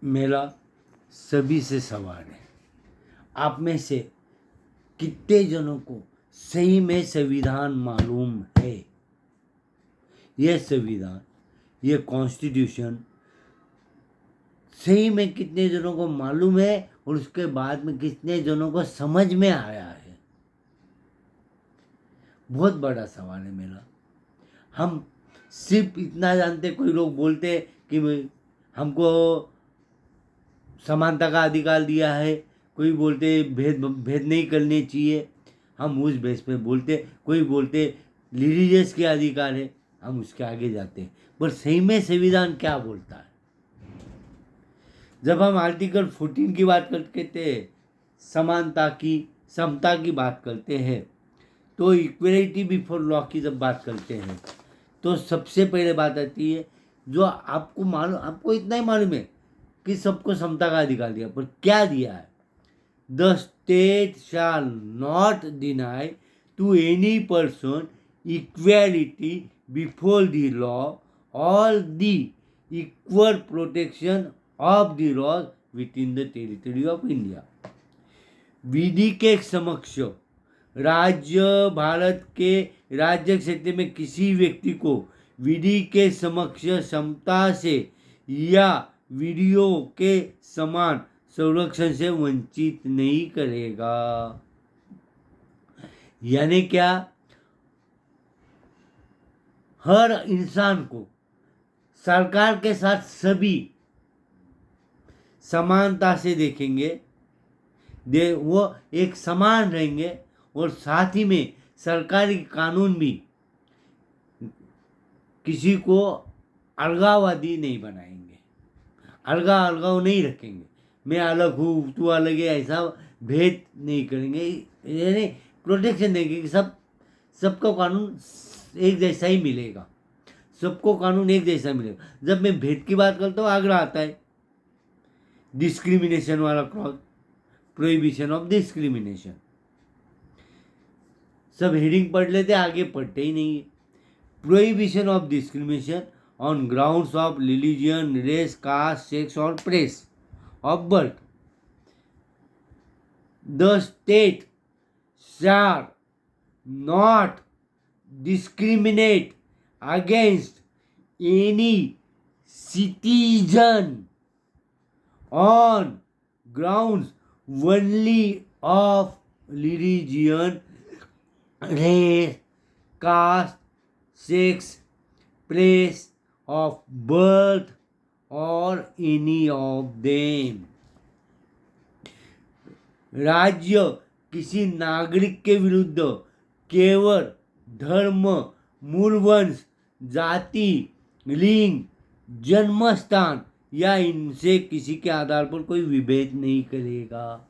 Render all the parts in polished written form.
मेरा सभी से सवाल है, आप में से कितने जनों को सही में संविधान मालूम है? यह संविधान, यह कॉन्स्टिट्यूशन सही में कितने जनों को मालूम है और उसके बाद में कितने जनों को समझ में आया है? बहुत बड़ा सवाल है मेरा। हम सिर्फ इतना जानते, कोई लोग बोलते कि हमको समानता का अधिकार दिया है, कोई बोलते भेद भेद नहीं करने चाहिए, हम उस बेस पे बोलते, कोई बोलते रिलीजियस के अधिकार है, हम उसके आगे जाते हैं। पर सही में संविधान क्या बोलता है? जब हम आर्टिकल 14 की बात करते हैं, समानता की, समता की बात करते हैं, तो इक्वलिटी बिफोर लॉ की जब बात करते हैं, तो सबसे पहले बात आती है, जो आपको मालूम, आपको इतना ही मालूम है कि सबको समता का अधिकार दिया, पर क्या दिया है? The state shall not deny to any person equality before the law और the equal protection of the laws within the territory of India. विधि के समक्ष राज्य, भारत के राज्य क्षेत्र में किसी व्यक्ति को विधि के समक्ष समता से या विधियों के समान संरक्षण से वंचित नहीं करेगा। यानी क्या? हर इंसान को सरकार के साथ सभी समानता से देखेंगे, वो एक समान रहेंगे, और साथ ही में सरकारी कानून भी किसी को अलगाववादी नहीं बनाएंगे, अलगाव नहीं रखेंगे, मैं अलग हूँ तू अलग है, ऐसा भेद नहीं करेंगे, यानी प्रोटेक्शन देंगे कि सबको कानून एक जैसा ही मिलेगा, सबको कानून एक जैसा मिलेगा। जब मैं भेद की बात करता हूँ, आग्रह आता है डिस्क्रिमिनेशन वाला क्लॉज, प्रोहिबिशन ऑफ डिस्क्रिमिनेशन, सब हेडिंग पढ़ लेते, आगे पढ़ते ही नहीं है। Prohibition of discrimination on grounds of religion, race, caste, sex और place of birth. The state shall not discriminate against any citizen on grounds only of religion, race, caste, sex, place of birth or any of them। राज्य किसी नागरिक के विरुद्ध केवल धर्म, मूल वंश, जाति, लिंग, जन्मस्थान या इनसे किसी के आधार पर कोई विभेद नहीं करेगा।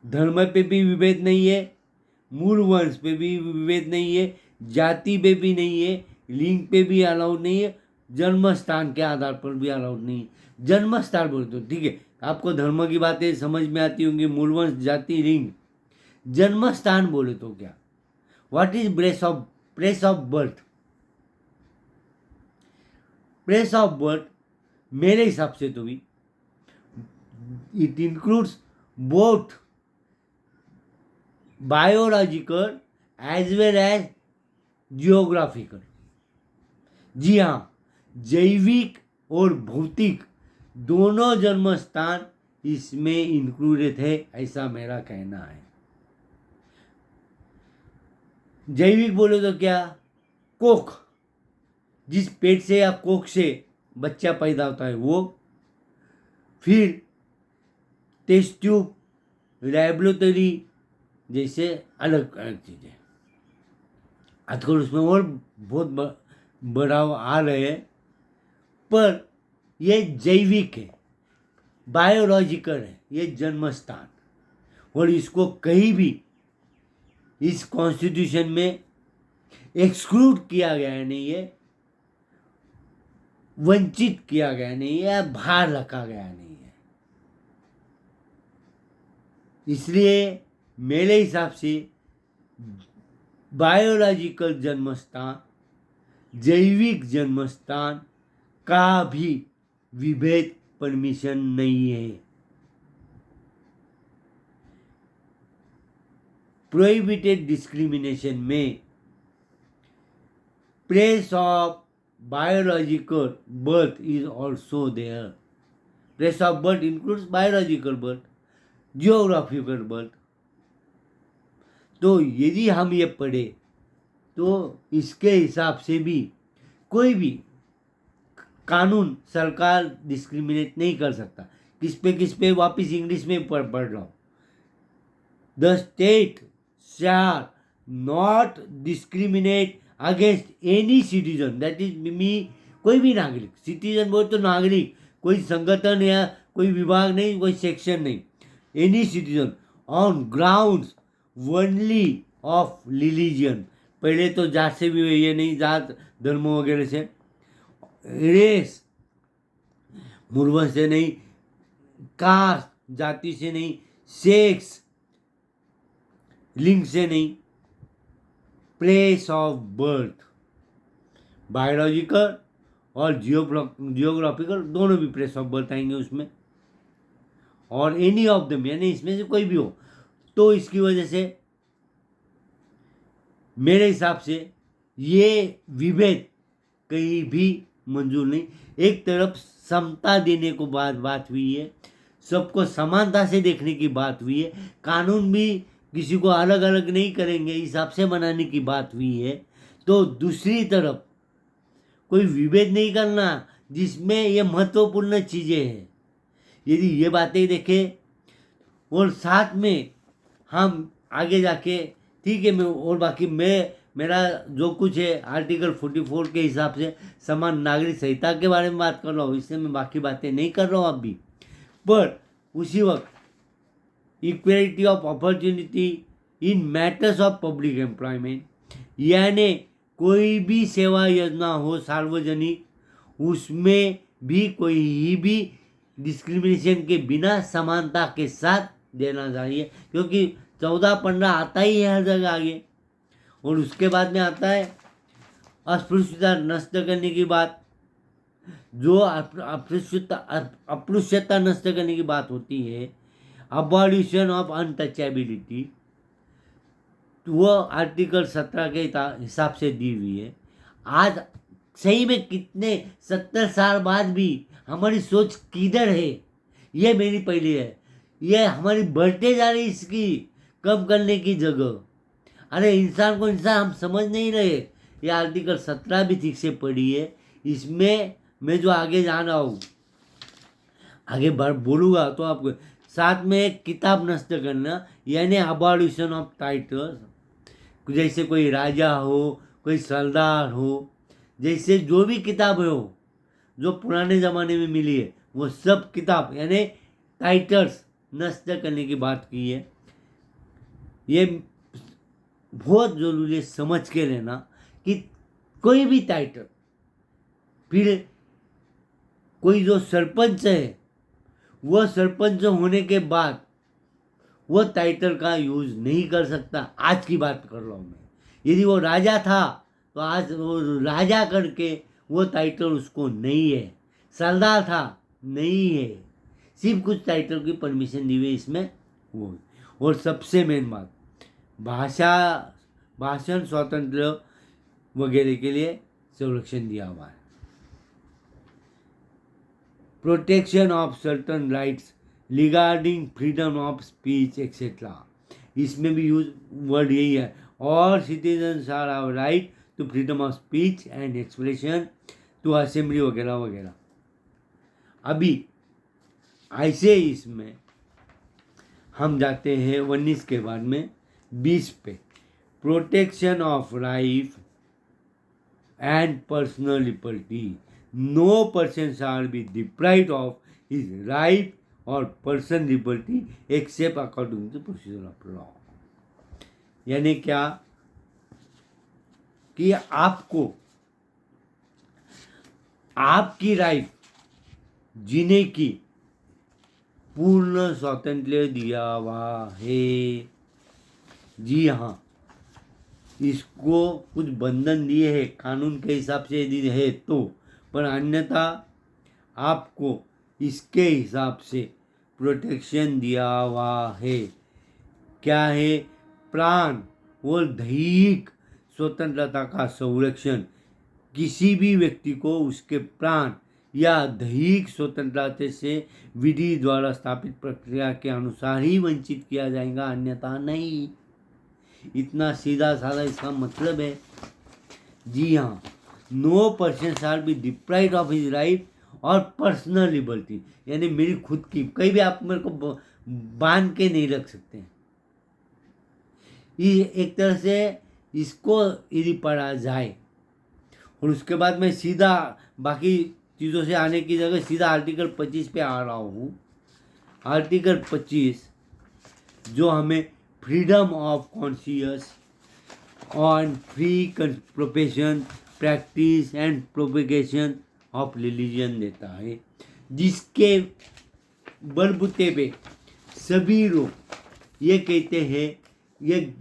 धर्म पे भी विभेद नहीं है, मूल वंश पे भी विभेद नहीं है, जाति पे भी नहीं है, लिंग पे भी अलाउड नहीं है, जन्म स्थान के आधार पर भी अलाउड नहीं है। जन्म स्थान बोले तो ठीक है, आपको धर्म की बातें समझ में आती होंगी, मूल वंश, जाति, लिंग। जन्म स्थान बोले तो क्या? What is place of birth? Place of birth मेरे हिसाब से तो भी it includes both biological as well as geographical. जी हाँ, जैविक और भौतिक दोनों जन्म स्थान इसमें इंक्लूडेड है, ऐसा मेरा कहना है। जैविक बोले तो क्या? कोख, जिस पेट से या कोख से बच्चा पैदा होता है वो, फिर टेस्ट ट्यूब, लैबोरेटरी जैसे अलग अलग चीज़ें। आजकल उसमें और बहुत बढ़ाव आ रहे हैं, पर यह जैविक है, बायोलॉजिकल है, ये जन्म स्थान, और इसको कहीं भी इस कॉन्स्टिट्यूशन में एक्सक्लूड किया गया नहीं है, वंचित किया गया नहीं है, बाहर रखा गया नहीं है। इसलिए मेरे हिसाब से बायोलॉजिकल जन्मस्थान, जैविक जन्मस्थान का भी विभेद परमिशन नहीं है। प्रोहिबिटेड डिस्क्रिमिनेशन में place of biological birth is also there. Place of birth includes biological birth, geographical birth. तो यदि हम ये पढ़े तो इसके हिसाब से भी कोई भी कानून सरकार डिस्क्रिमिनेट नहीं कर सकता। किस पे वापस इंग्लिश में पढ़ रहा हूँ। The state shall not discriminate against any citizen, that is me, कोई भी नागरिक, सिटीजन बोल तो नागरिक, कोई संगठन या कोई विभाग नहीं, कोई सेक्शन नहीं, any citizen on grounds only of religion. पहले तो जात से भी ये नहीं, जात धर्म वगैरह से, रेस मुर्वत से नहीं, कास्ट जाति से नहीं, सेक्स लिंग से नहीं, प्लेस ऑफ बर्थ बायोलॉजिकल और जियोग्राफिकल दोनों भी प्लेस ऑफ बर्थ आएंगे उसमें, और एनी ऑफ देम यानी इसमें से कोई भी हो। तो इसकी वजह से मेरे हिसाब से ये विभेद कहीं भी मंजूर नहीं। एक तरफ समता देने को बात हुई है, सबको समानता से देखने की बात हुई है, कानून भी किसी को अलग अलग नहीं करेंगे हिसाब से बनाने की बात हुई है। तो दूसरी तरफ कोई विभेद नहीं करना जिसमें ये महत्वपूर्ण चीज़ें हैं। यदि ये बातें देखें और साथ में हम आगे जाके ठीक है, मैं और बाकी मेरा जो कुछ है आर्टिकल 44 के हिसाब से समान नागरिक संहिता के बारे में बात कर रहा हूँ, इससे मैं बाकी बातें नहीं कर रहा हूँ अभी। पर उसी वक्त equality of opportunity in matters of public employment, यानी कोई भी सेवा योजना हो सार्वजनिक, उसमें भी कोई भी डिस्क्रिमिनेशन के बिना समानता के साथ देना चाहिए, क्योंकि 14-15 आता ही है हर जगह आगे। और उसके बाद में आता है अस्पृश्यता नष्ट करने की बात। जो अस्पृश्यता नष्ट करने की बात होती है, अबॉलिशन ऑफ अनटचेबिलिटी, वो आर्टिकल 17 के हिसाब से दी हुई है। आज सही में कितने 70 साल बाद भी हमारी सोच किधर है, ये मेरी पहली है। ये हमारी बढ़ते जा रही इसकी कम करने की जगह। अरे इंसान को इंसान हम समझ नहीं रहे। ये आर्टिकल 17 भी ठीक से पढ़ी है। इसमें मैं जो आगे जा रहा हूँ, आगे बोलूँगा तो आपको साथ में एक किताब नष्ट करना, यानी अबॉलिशन ऑफ टाइटल्स। जैसे कोई राजा हो, कोई सरदार हो, जैसे जो भी किताब हो जो पुराने ज़माने में मिली है, वो सब किताब यानी टाइटल्स नष्ट करने की बात की है। ये बहुत ज़रूरी है समझ के लेना कि कोई भी टाइटल, फिर कोई जो सरपंच है वह सरपंच होने के बाद वो टाइटल का यूज़ नहीं कर सकता। आज की बात कर रहा हूँ मैं। यदि वो राजा था तो आज वो राजा करके वो टाइटल उसको नहीं है। सरदार था, नहीं है। सिर्फ कुछ टाइटल की परमिशन दी हुई इसमें वो। और सबसे मेन बात, भाषण स्वतंत्र वगैरह के लिए संरक्षण दिया हुआ है। Protection of certain rights regarding freedom of speech etcetera, इसमें भी यूज वर्ड यही है। और citizens are have right to freedom of speech and expression to assembly वगैरह वगैरह। अभी ऐसे इसमें हम जाते हैं 19 के बाद में 20 पे। Protection of life and personal liberty, no person shall be deprived of his right और person liberty except according to procedure of law. यानी क्या कि आपको आपकी राइट जीने की पूर्ण स्वातंत्र्य दिया हुआ है। जी हाँ, इसको कुछ बंधन दिए हैं कानून के हिसाब से यदि है तो, पर अन्यथा आपको इसके हिसाब से प्रोटेक्शन दिया हुआ है। क्या है? प्राण और दैहिक स्वतंत्रता का संरक्षण। किसी भी व्यक्ति को उसके प्राण या दैहिक स्वतंत्रता से विधि द्वारा स्थापित प्रक्रिया के अनुसार ही वंचित किया जाएगा, अन्यथा नहीं। इतना सीधा साधा इसका मतलब है। जी हाँ, no person shall be deprived of his right और पर्सनल लिबर्टी, यानी मेरी खुद की, कहीं भी आप मेरे को बांध के नहीं रख सकते। ये एक तरह से इसको यदि पढ़ा जाए, और उसके बाद मैं सीधा बाकी चीज़ों से आने की जगह सीधा आर्टिकल 25 पे आ रहा हूँ। आर्टिकल 25 जो हमें freedom of conscious on free profession, practice and propagation of religion देता है, जिसके बलबूते पे सभी लोग ये कहते हैं, ये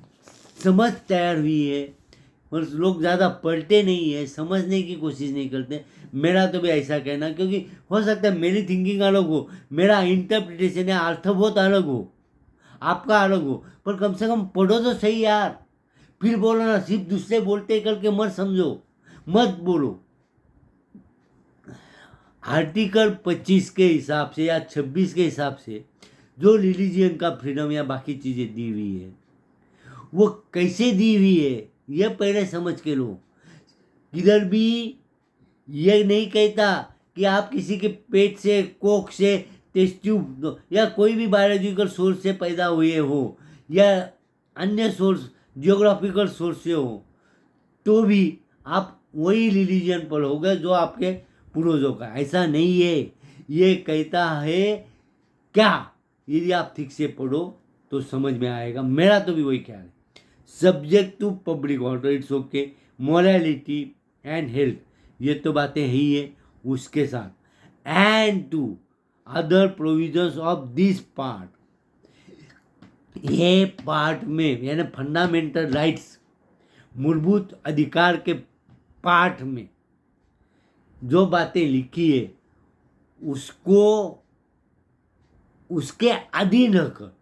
समझ तैयार हुई है, और लोग ज़्यादा पढ़ते नहीं है, समझने की कोशिश नहीं करते। मेरा तो भी ऐसा कहना, क्योंकि हो सकता है मेरी थिंकिंग अलग हो, मेरा इंटरप्रिटेशन या अर्थ बहुत अलग हो, आपका अलग हो, पर कम से कम पढ़ो तो सही यार। फिर बोलो ना, सिर्फ दूसरे बोलते करके मत समझो, मत बोलो। आर्टिकल 25 के हिसाब से या 26 के हिसाब से जो रिलीजियन का फ्रीडम या बाकी चीज़ें दी हुई है, वो कैसे दी हुई है ये पहले समझ के लो। किधर भी ये नहीं कहता कि आप किसी के पेट से, कोख से, टेस्ट ट्यूब या कोई भी बायोलॉजिकल सोर्स से पैदा हुए हो, या अन्य सोर्स जियोग्राफिकल सोर्स से हो, तो भी आप वही रिलीजन पढ़ोगे जो आपके पूर्वजों का। ऐसा नहीं है। ये कहता है क्या, यदि आप ठीक से पढ़ो तो समझ में आएगा। मेरा तो भी वही ख्याल है। Subject to public order, it's okay, morality and health, ये तो बातें ही है। उसके साथ and to other provisions of this part, ये पार्ट में यानी फंडामेंटल राइट्स, मूलभूत अधिकार के पार्ट में जो बातें लिखी है, उसको उसके अधीन रहकर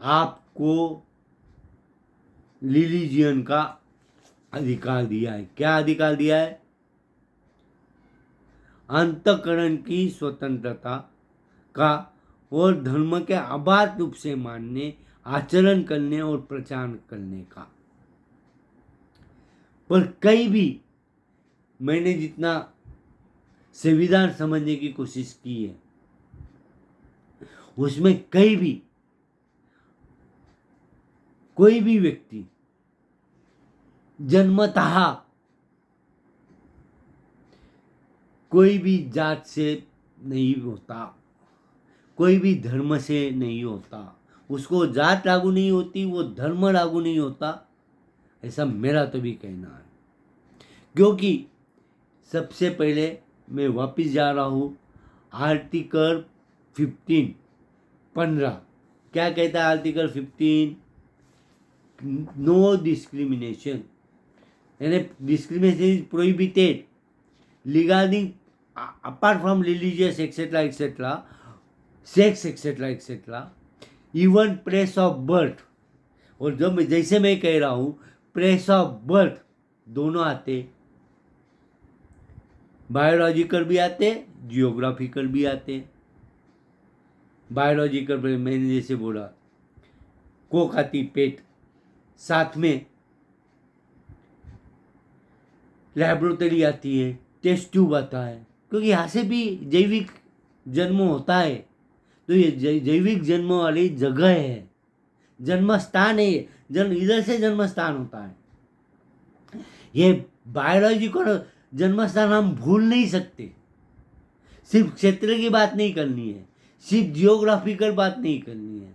आपको रिलीजियन का अधिकार दिया है। क्या अधिकार दिया है? अंतःकरण की स्वतंत्रता का और धर्म के अबाध रूप से मानने, आचरण करने और प्रचार करने का। पर कई भी मैंने जितना संविधान समझने की कोशिश की है, उसमें कई भी कोई भी व्यक्ति जन्मतः कोई भी जात से नहीं होता, कोई भी धर्म से नहीं होता, उसको जात लागू नहीं होती, वो धर्म लागू नहीं होता, ऐसा मेरा तो भी कहना है। क्योंकि सबसे पहले मैं वापस जा रहा हूँ आर्टिकल 15 क्या कहता है? आर्टिकल 15 नो डिस्क्रिमिनेशन, यानी discrimination is prohibited regarding apart from religious etc etc sex etc etc even place of birth। और जब जैसे मैं कह रहा हूँ प्लेस ऑफ बर्थ दोनों आते, बायोलॉजिकल भी आते, जियोग्राफिकल भी आते। बायोलॉजिकल मैंने जैसे बोला कोख आती, पेट, साथ में लैबोरेटरी आती है, टेस्ट ट्यूब आता है, क्योंकि यहाँ से भी जैविक जन्म होता है। तो ये जैविक जन्म वाली जगह है, जन्म स्थान है, जन्म इधर से जन्म स्थान होता है। ये बायोलॉजिकल जन्म स्थान हम भूल नहीं सकते। सिर्फ क्षेत्र की बात नहीं करनी है, सिर्फ जियोग्राफिकल बात नहीं करनी है,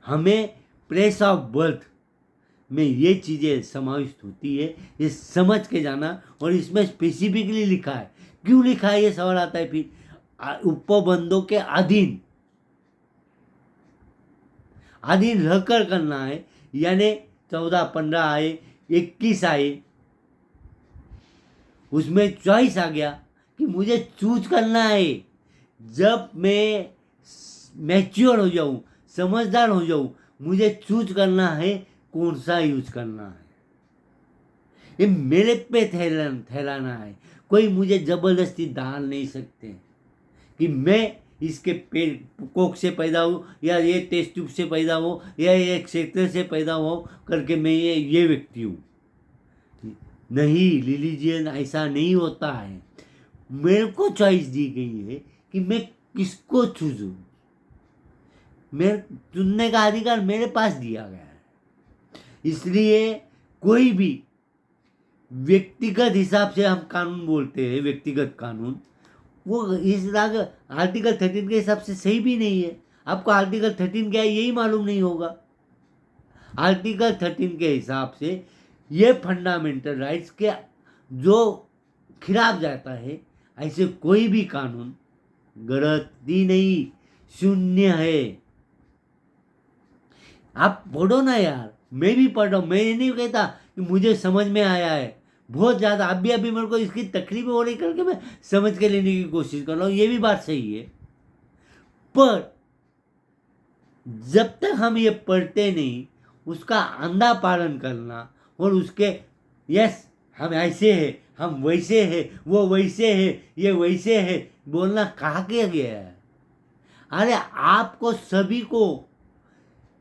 हमें प्लेस ऑफ बर्थ में ये चीज़ें समाविष्ट होती है। ये समझ के जाना। और इसमें स्पेसिफिकली लिखा है, क्यों लिखा है ये सवाल आता है फिर। उपबंधों के अधीन रहकर करना है, यानी 14, 15 आए, 21 आए, उसमें चॉइस आ गया कि मुझे चूज करना है। जब मैं मैच्योर हो जाऊं, समझदार हो जाऊं, मुझे चूज करना है कौन सा यूज करना है। ये मेरे पे ठहराना है। कोई मुझे जबरदस्ती डाल नहीं सकते कि मैं इसके पेट कोख से पैदा हूँ या ये टेस्ट ट्यूब से पैदा हो या ये क्षेत्र से पैदा हो करके मैं ये व्यक्ति हूँ। नहीं, रिलीजियन ऐसा नहीं होता है। मेरे को चॉइस दी गई है कि मैं किसको चूजूं। मेरे चुनने का अधिकार मेरे पास दिया गया है। इसलिए कोई भी व्यक्तिगत हिसाब से हम कानून बोलते हैं, व्यक्तिगत कानून, वो इस आर्टिकल 13 के हिसाब से सही भी नहीं है। आपको आर्टिकल 13 क्या है यही मालूम नहीं होगा। आर्टिकल 13 के हिसाब से ये फंडामेंटल राइट्स के जो खिलाफ जाता है, ऐसे कोई भी कानून गलत ही नहीं, शून्य है। आप पढ़ो ना यार, मैं भी पढ़ रहा हूँ। मैं ये नहीं कहता कि मुझे समझ में आया है बहुत ज़्यादा। अभी मेरे को इसकी तकलीफ हो रही करके मैं समझ के लेने की कोशिश कर रहा हूँ, ये भी बात सही है। पर जब तक हम ये पढ़ते नहीं, उसका अंधा पालन करना और उसके यस हम ऐसे हैं, हम वैसे हैं, वो वैसे है, ये वैसे है बोलना कहाँ के गया है। अरे आपको सभी को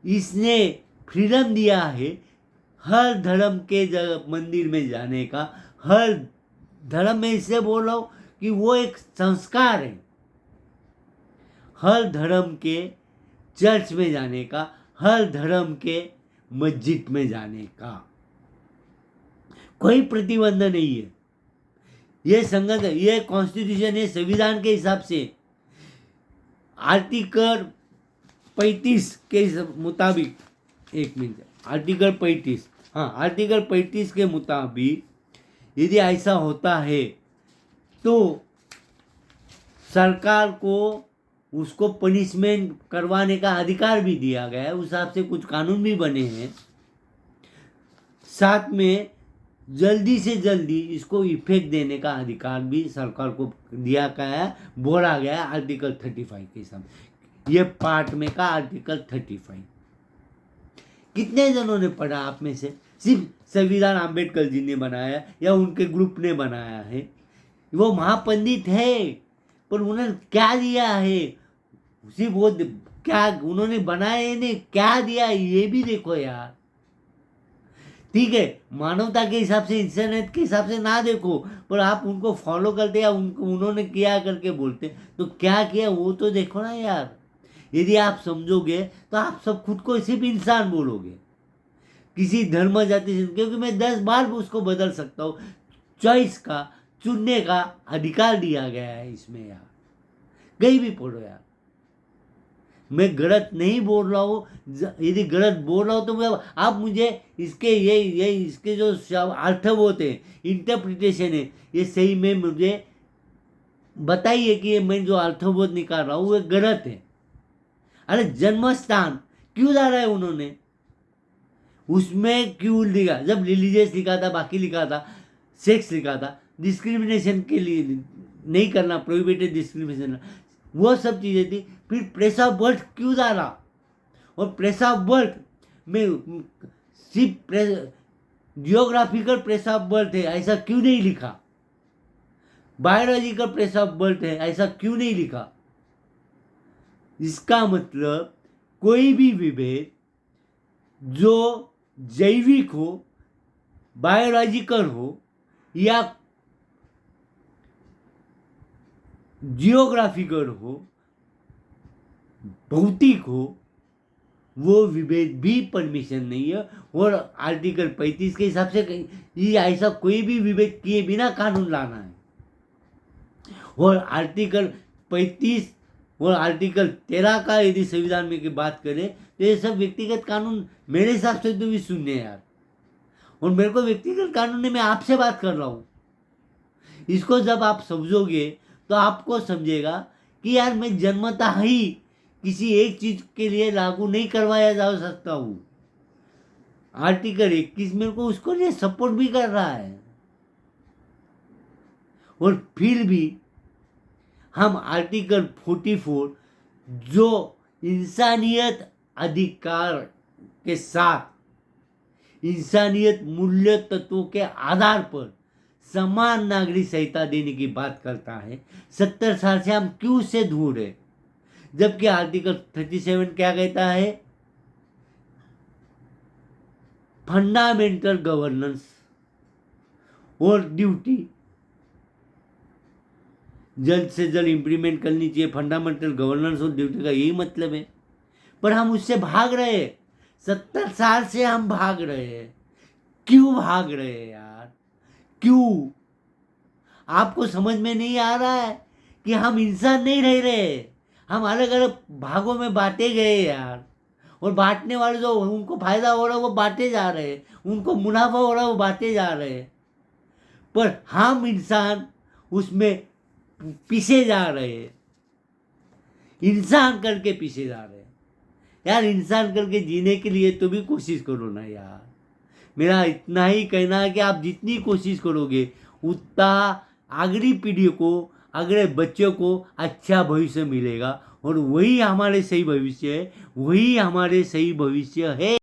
इसने फ्रीडम दिया है हर धर्म के मंदिर में जाने का। हर धर्म में इसलिए बोल रहा हूँ कि वो एक संस्कार है। हर धर्म के चर्च में जाने का, हर धर्म के मस्जिद में जाने का कोई प्रतिबंध नहीं है। ये संगत, ये कॉन्स्टिट्यूशन है, संविधान के हिसाब से आर्टिकल 35 के मुताबिक, एक मिनट, आर्टिकल 35, हाँ आर्टिकल 35 के मुताबिक यदि ऐसा होता है तो सरकार को उसको पनिशमेंट करवाने का अधिकार भी दिया गया है। उस हिसाब से कुछ कानून भी बने हैं। साथ में जल्दी से जल्दी इसको इफेक्ट देने का अधिकार भी सरकार को दिया गया है, बोला गया है आर्टिकल 35 के हिसाब। ये पार्ट में का आर्टिकल 35 कितने जनों ने पढ़ा आप में से? सिर्फ संविधान आम्बेडकर जी ने बनाया या उनके ग्रुप ने बनाया है। वो महापंडित है, पर उन्होंने क्या दिया है, सिर्फ वो क्या उन्होंने बनाया ने क्या दिया है ये भी देखो यार। ठीक है, मानवता के हिसाब से, इंसानियत के हिसाब से ना देखो, पर आप उनको फॉलो करते या उनको उन्होंने किया करके बोलते, तो क्या किया वो तो देखो ना यार। यदि आप समझोगे तो आप सब खुद को सिर्फ इंसान बोलोगे, किसी धर्म जाति से, क्योंकि मैं 10 बार उसको बदल सकता हूँ। चॉइस का, चुनने का अधिकार दिया गया है इसमें यार। कहीं भी पढ़ो यार, मैं गलत नहीं बोल रहा हूँ। यदि गलत बोल रहा हूँ तो आप मुझे इसके ये इसके जो अर्थ होते हैं, इंटरप्रिटेशन है, ये सही में मुझे बताइए कि ये मैं जो अर्थबोध निकाल रहा हूँ वो गलत है। अरे जन्म स्थान क्यों डाला है उन्होंने, उसमें क्यों लिखा? जब रिलीजियस लिखा था, बाकी लिखा था, सेक्स लिखा था, डिस्क्रिमिनेशन के लिए नहीं करना, प्रोहिबिटेड डिस्क्रिमिनेशन, वो सब चीज़ें थी। फिर प्लेस ऑफ बर्थ क्यों डाला? और प्लेस ऑफ बर्थ में सिर्फ जियोग्राफिकल प्लेस ऑफ बर्थ है ऐसा क्यों नहीं लिखा? बायोलॉजिकल प्लेस ऑफ बर्थ है ऐसा क्यों नहीं लिखा? इसका मतलब कोई भी विभेद जो जैविक हो, बायोलॉजिकल हो या जियोग्राफिकल हो, भौतिक हो, वो विभेद भी परमिशन नहीं है। और आर्टिकल 35 के हिसाब से ये ऐसा कोई भी विभेद किए बिना कानून लाना है। और आर्टिकल 35 और आर्टिकल 13 का यदि संविधान में की बात करें तो ये सब व्यक्तिगत कानून मेरे हिसाब से तो भी सुनने यार। और मेरे को व्यक्तिगत कानून ने, मैं आपसे बात कर रहा हूँ, इसको जब आप समझोगे तो आपको समझेगा कि यार मैं जन्मता ही किसी एक चीज के लिए लागू नहीं करवाया जा सकता हूँ। आर्टिकल 21 मेरे को उसको लिए सपोर्ट भी कर रहा है। और फिर भी हम आर्टिकल 44 जो इंसानियत अधिकार के साथ इंसानियत मूल्य तत्वों के आधार पर समान नागरिक संहिता देने की बात करता है, 70 साल से हम क्यों से दूर है? जबकि आर्टिकल 37 क्या कहता है? फंडामेंटल गवर्नेंस और ड्यूटी जल्द से जल्द इंप्लीमेंट करनी चाहिए। फंडामेंटल गवर्नेंस और ड्यूटी का यही मतलब है, पर हम उससे भाग रहे हैं। 70 साल से हम भाग रहे हैं। क्यों भाग रहे हैं यार? क्यों? आपको समझ में नहीं आ रहा है कि हम इंसान नहीं रह रहे, हम अलग अलग भागों में बांटे गए यार। और बांटने वाले जो उनको फायदा हो रहा है वो बांटे जा रहे हैं, उनको मुनाफा हो रहा है वो बांटे जा रहे हैं, पर हम इंसान उसमें पीछे जा रहे हैं। इंसान करके पीछे जा रहे हैं यार। इंसान करके जीने के लिए तो भी कोशिश करो ना यार। मेरा इतना ही कहना है कि आप जितनी कोशिश करोगे उतना अगली पीढ़ी को, अगले बच्चों को अच्छा भविष्य मिलेगा। और वही हमारे सही भविष्य है, वही हमारे सही भविष्य है।